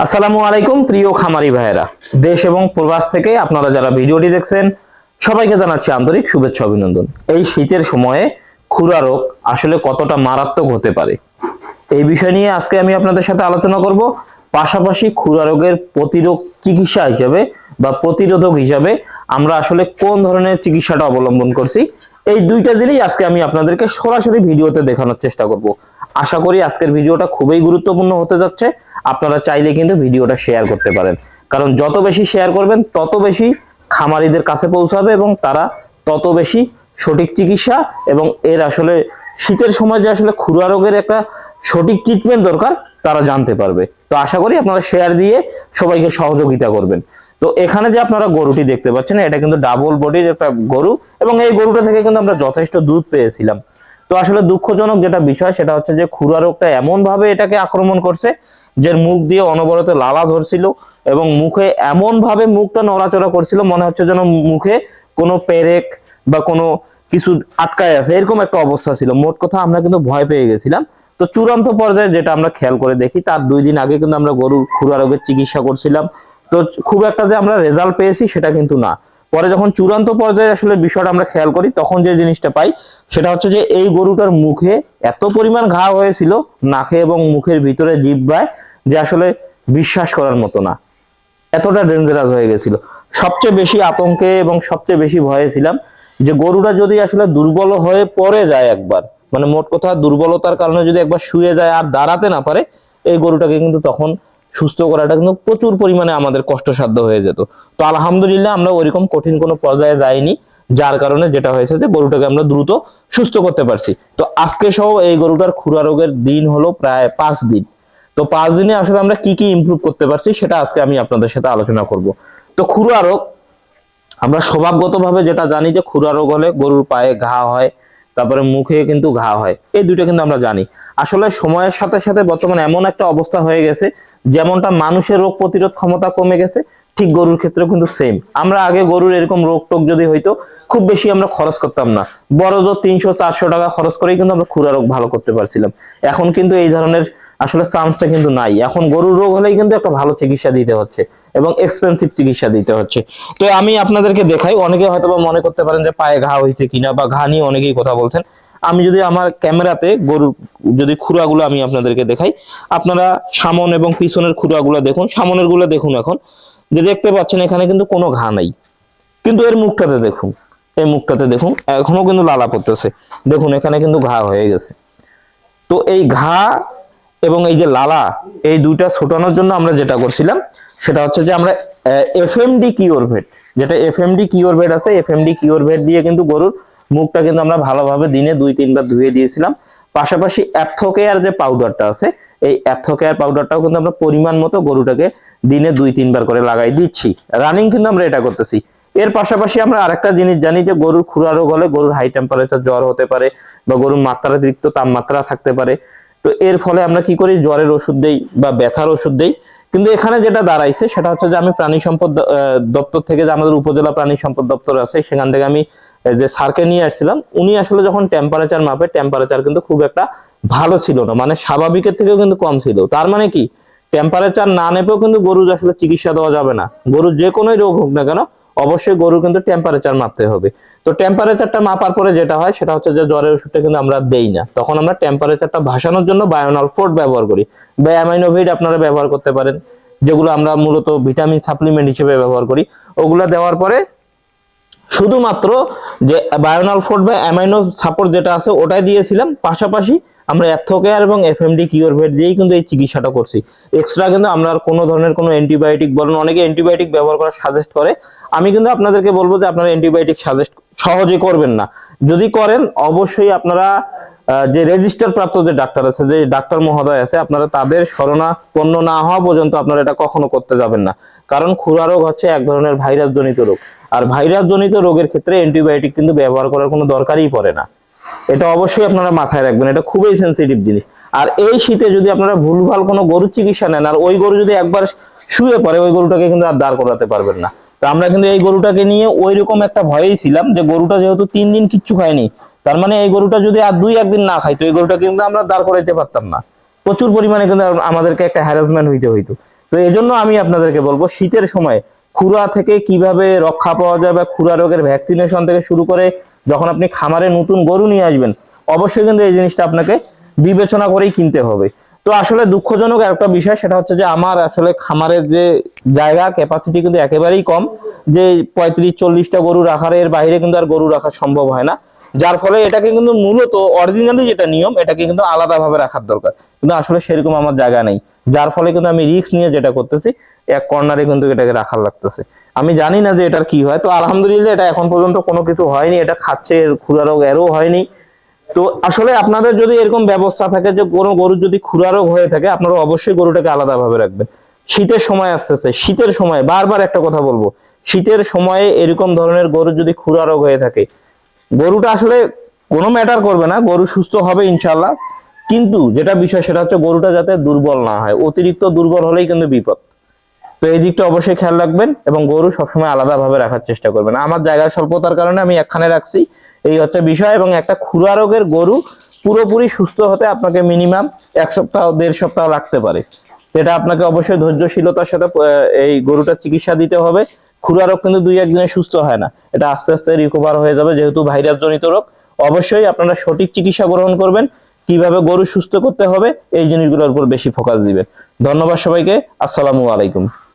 আসসালামু আলাইকুম প্রিয় খামারি ভাইয়েরা, দেশ এবং প্রবাস থেকে আপনারা যারা ভিডিওটি দেখছেন সবাইকে জানাচ্ছি আন্তরিক শুভেচ্ছা অভিনন্দন। এই শীতের সময়ে খুরা রোগ আসলে কতটা মারাত্মক হতে পারে এই বিষয় নিয়ে আজকে আমি আপনাদের সাথে আলোচনা করব। পাশাপাশি খুরা রোগের প্রতিরোধ চিকিৎসা হিসেবে বা প্রতিরোধক হিসেবে আমরা আসলে কোন ধরনের চিকিৎসাটা অবলম্বন করছি, এই দুইটা জিনিস আজকে আমি আপনাদেরকে সরাসরি ভিডিওতে দেখানোর চেষ্টা করব। আশা করি আজকের ভিডিওটা খুবই গুরুত্বপূর্ণ হতে যাচ্ছে। আপনারা চাইলে কিন্তু ভিডিওটা শেয়ার করতে পারেন, কারণ যত বেশি শেয়ার করবেন তত বেশি খামারিদের কাছে পৌঁছাবে এবং তারা তত বেশি সঠিক চিকিৎসা এবং এর আসলে শীতের সময় যে আসলে খুরা রোগের একটা সঠিক ট্রিটমেন্ট দরকার তারা জানতে পারবে। তো আশা করি আপনারা শেয়ার দিয়ে সবাইকে সহযোগিতা করবেন। তো এখানে যে আপনারা গরুটি দেখতে পাচ্ছেন এটা কিন্তু ডাবল বডির একটা গরু এবং এই গরুটা থেকে কিন্তু আমরা যথেষ্ট দুধ পেয়েছিলাম। তো আসলে দুঃখজনক যেটা বিষয় সেটা হচ্ছে যে খুরা রোগটা এমন ভাবে এটাকে আক্রমণ করছে যে মুখ দিয়ে অনবরত লালা ধরছিল এবং মুখে এমন ভাবে মুখটা নড়াচড়া করছিল, মনে হচ্ছে যেন মুখে কোনো পেরেক বা কোনো কিছু আটকায় আছে, এরকম একটা অবস্থা ছিল। মোট কথা আমরা কিন্তু ভয় পেয়ে গেছিলাম। তো চূড়ান্ত পর্যায়ে যেটা আমরা খেয়াল করে দেখি, তার 2 দিন আগে কিন্তু আমরা গরুর খুরা রোগের চিকিৎসা করছিলাম। তো খুব একটা যে আমরা রেজাল্ট পেয়েছি সেটা কিন্তু না। পরে যখন চূড়ান্ত পর্যায়ে আসলে বিষয়টা আমরা খেয়াল করি তখন যে জিনিসটা পাই সেটা হচ্ছে যে এই গরুটার মুখে এত পরিমাণ ঘা হয়েছিল নাকে এবং মুখের ভিতরে জিহ্বায় যে আসলে বিশ্বাস করার মতো না, এতটা ডেঞ্জারাস হয়ে গেছিল। সবচেয়ে বেশি আতঙ্কে এবং সবচেয়ে বেশি ভয়ে ছিলাম যে গরুটা যদি আসলে দুর্বল হয়ে পড়ে যায় একবার, মানে মোট কথা দুর্বলতার কারণে যদি একবার শুয়ে যায় আর দাঁড়াতে না পারে, এই গরুটাকে কিন্তু তখন সুস্থ করাটা কিন্তু প্রচুর পরিমাণে আমাদের কষ্টসাধ্য হয়ে যেত। তো আলহামদুলিল্লাহ আমরা ওইরকম কঠিন কোনো পর্যায়ে যাইনি, যার কারণে যেটা হয়েছে যে গরুটাকে আমরা দ্রুত সুস্থ করতে পারছি। তো আজকে সহ এই গরুটার খুরা রোগের দিন হলো প্রায় 5 দিন। তো 5 দিনে আসলে আমরা কি কি ইমপ্রুভ করতে পারছি সেটা আজকে আমি আপনাদের সাথে আলোচনা করব। তো খুরা রোগ আমরা স্বভাবগতভাবে যেটা জানি যে খুরা রোগ হলে গরুর পায়ে ঘা হয়, তারপরে মুখে কিন্তু ঘা হয়, এই দুইটা কিন্তু আমরা জানি। আসলে সময়ের সাথে সাথে বর্তমানে এমন একটা অবস্থা হয়ে গেছে যেমনটা মানুষের রোগ প্রতিরোধ ক্ষমতা কমে গেছে, ঠিক গরুর ক্ষেত্রে কিন্তু সেম। আমরা আগে গরুর এরকম রোগ টোগ যদি হইতো খুব বেশি আমরা খরচ করতাম না, বড় জোর 300-400 টাকা খরচ করেই কিন্তু আমরা খুরা রোগ ভালো করতে পারছিলাম। এখন কিন্তু এই ধরনের আসলে চান্সটা কিন্তু নাই। এখন গরুর রোগ হলেই কিন্তু একটা ভালো চিকিৎসা দিতে হচ্ছে এবং এক্সপেন্সিভ চিকিৎসা দিতে হচ্ছে। তো আমি আপনাদেরকে দেখাই, অনেকে হয়তো মনে করতে পারেন যে পায়ে ঘা হয়েছে কিনা বা ঘা নিয়ে অনেকেই কথা বলছেন। আমি যদি আমার ক্যামেরাতে গরুর যদি খুরাগুলো আমি আপনাদেরকে দেখাই, আপনারা সামন এবং পিছনের খুরাগুলো দেখুন। সামনের গুলো দেখুন, এখন যে দেখতে পাচ্ছেন এখানে কিন্তু কোনো ঘা নাই, কিন্তু এর মুখটাতে দেখুন, এই মুখটাতে দেখুন এখনো কিন্তু লালা পড়তেছে। দেখুন এখানে কিন্তু ঘা হয়ে গেছে। তো এই ঘা এবং এই যে লালা, এই দুইটা ছোটানোর জন্য আমরা যেটা করছিলাম সেটা হচ্ছে যে আমরা এফএমডি কিওরভেট, যেটা এফএমডি কিওরভেট আছে, এফএমডি কিওরভেট দিয়ে কিন্তু গরুর মুখটা কিন্তু আমরা ভালোভাবে দিনে 2-3 বার ধুয়ে দিয়েছিলাম। পাশাপাশি অ্যাপথোকেয়ার যে পাউডারটা আছে, এই অ্যাপথোকেয়ার পাউডারটাও কিন্তু আমরা পরিমাণ মতো গরুটাকে দিনে 2-3 বার করে লাগাই দিচ্ছি। রানিং কিন্তু আমরা এটা করতেছি। এর পাশাপাশি আমরা আরেকটা জিনিস জানি যে গরুর খুরা রোগ হলে গরুর হাই টেম্পারেচার জ্বর হতে পারে বা গরুর মাত্রাতিরিক্ত তাপমাত্রা থাকতে পারে। তো এর ফলে আমরা কি করি, জ্বরের ওষুধ দেই বা ব্যথার ওষুধ দেই। কিন্তু এখানে যেটা দাঁড়াইছে সেটা হচ্ছে যে আমি প্রাণী সম্পদ দপ্তর থেকে, যে আমাদের উপজেলা প্রাণী সম্পদ দপ্তর আছে, সেখান থেকে আমি যে স্যারকে নিয়ে আসছিলাম, উনি আসলে যখন টেম্পারেচার মাপে, টেম্পারেচার কিন্তু খুব একটা ভালো ছিল না, মানে স্বাভাবিকের থেকেও কিন্তু কম ছিল। তার মানে কি, টেম্পারেচার না নেপেও কিন্তু গরুর আসলে চিকিৎসা দেওয়া যাবে না। গরুর যে কোনোই রোগ হোক না কেন অবশ্যই গরুর কিন্তু টেম্পারেচার মাপতে হবে। তো টেম্পারেচারটা মাপার পরে যেটা হয় সেটা হচ্ছে যে জ্বরের ওষুধটা কিন্তু আমরা দেই না, তখন আমরা টেম্পারেচারটা ভাসানোর জন্য বায়োনল ফোর্ট ব্যবহার করি বা অ্যামাইনোভিট আপনারা ব্যবহার করতে পারেন, যেগুলো আমরা মূলত ভিটামিন সাপ্লিমেন্ট হিসেবে ব্যবহার করি। ওগুলা দেওয়ার পরে শুধুমাত্র যে বায়োনল ফোর্ট বা অ্যামাইনো সাপোর্ট যেটা আছে ওটাই দিয়েছিলাম। পাশাপাশি আমরা অ্যাপথোকেয়ার এবং এফএমডি কিওরভেট দিয়েই কিন্তু এই চিকিৎসাটা করছি। এক্সট্রা কিন্তু আমরা আর কোনো ধরনের কোনো অ্যান্টিবায়োটিক, বলেন অনেকে অ্যান্টিবায়োটিক ব্যবহার করা সাজেস্ট করে, আমি কিন্তু আপনাদেরকে বলবো যে আপনারা অ্যান্টিবায়োটিক সাজেস্ট সহজে করবেন না। যদি করেন অবশ্যই আপনারা যে রেজিস্টার প্রাপ্ত যে ডাক্তার আছে, যে ডাক্তার মহোদয় আছে, আপনারা তাদের শরণাপন্ন না হওয়া পর্যন্ত আপনারা এটা কখনো করতে যাবেন না। কারণ খুরা রোগ হচ্ছে এক ধরনের ভাইরাস জনিত রোগ, আর ভাইরাস জনিত রোগের ক্ষেত্রে অ্যান্টিবায়োটিক কিন্তু ব্যবহার করার কোনো দরকারই পড়ে না। এটা অবশ্যই আপনারা মাথায় রাখবেন, এটা খুবই সেনসিটিভ জিনিস। আর এই শীতে যদি আপনারা ভুলভাল কোনো গরুর চিকিৎসা নেন আর ওই গরু যদি একবার শুয়ে পড়ে, ওই গরুটাকে কিন্তু আর দাঁড় করাতে পারবেন না। তো আমরা কিন্তু এই গরুটাকে নিয়ে ওই রকম একটা ভয়েই ছিলাম যে গরুটা যেহেতু 3 দিন কিচ্ছু খায়নি, তার মানে এই গরুটা যদি আর 2-1 দিন না খাইতো এই গরুটা কিন্তু আমরা দাঁড় করাইতে পারতাম না। প্রচুর পরিমাণে কিন্তু আমাদেরকে একটা হ্যারাসমেন্ট হইতে হইতো। তো এই জন্য আমি আপনাদেরকে বলবো শীতের সময় খুরা থেকে কিভাবে রক্ষা পাওয়া যায় বা খুরা রোগের ভ্যাকসিনেশন থেকে শুরু করে যখন আপনি খামারে নতুন গরু নিয়ে আসবেন অবশ্যই কিন্তু এই জিনিসটা আপনাকে বিবেচনা করেই কিনতে হবে। তো আসলে দুঃখজনক একটা বিষয়, সেটা হচ্ছে যে আমার আসলে খামারের যে জায়গা ক্যাপাসিটি কিন্তু একেবারেই কম, যে 35-40টা গরু রাখার এর বাইরে কিন্তু আর গরু রাখা সম্ভব হয় না। যার ফলে এটাকে কিন্তু মূলত অরিজিনালি যেটা নিয়ম এটাকে কিন্তু আলাদাভাবে রাখার দরকার, কিন্তু আসলে সেরকম আমার জায়গা নেই। যার ফলে কিন্তু আমি রিস্ক নিয়ে যেটা করতেছি, এক কর্নারে কিন্তু এটাকে রাখার লাগতেছে। আমি জানি না যে এটার কি হয়। তো আলহামদুলিল্লাহ এটা এখন পর্যন্ত কোনো কিছু হয়নি, এটা খাচ্ছে, খুরা রোগ এরও হয়নি। তো আসলে আপনাদের যদি এরকম ব্যবস্থা থাকে যে কোনো গরুর যদি খুরা রোগ হয়ে থাকে, আপনারা অবশ্যই গরুটাকে আলাদাভাবে রাখবেন। শীতের সময় আসতেছে, শীতের সময় বারবার একটা কথা বলবো, শীতের সময়ে এরকম ধরনের গরুর যদি খুরা রোগ হয়ে থাকে, গরুটা আসলে কোনো ম্যাটার করবে না, গরু সুস্থ হবে ইনশাল্লাহ। কিন্তু যেটা বিষয় সেটা হচ্ছে গরুটা যাতে দুর্বল না হয়, অতিরিক্ত দুর্বল হলেই কিন্তু বিপদ। তো এই দিকটা অবশ্যই খেয়াল রাখবেন এবং গরু সবসময় আলাদাভাবে রাখার চেষ্টা করবেন। আমার জায়গার স্বল্পতার কারণে আমি একখানে রাখছি, এই হচ্ছে বিষয়। এবং একটা খুরা রোগের গরু পুরোপুরি সুস্থ হতে আপনাকে মিনিমাম 1 সপ্তাহ 1.5 সপ্তাহ লাগতে পারে। এটা আপনাকে অবশ্যই ধৈর্যশীলতার সাথে এই গরুটার চিকিৎসা দিতে হবে। খুরা রোগ কিন্তু 2-1 দিনে সুস্থ হয় না, এটা আস্তে আস্তে রিকভার হয়ে যাবে, যেহেতু ভাইরাস জনিত রোগ। অবশ্যই আপনারা সঠিক চিকিৎসা গ্রহণ করবেন, কিভাবে গরু সুস্থ করতে হবে এই জিনিসগুলোর উপর বেশি ফোকাস দিবেন। ধন্যবাদ সবাইকে, আসসালামু আলাইকুম।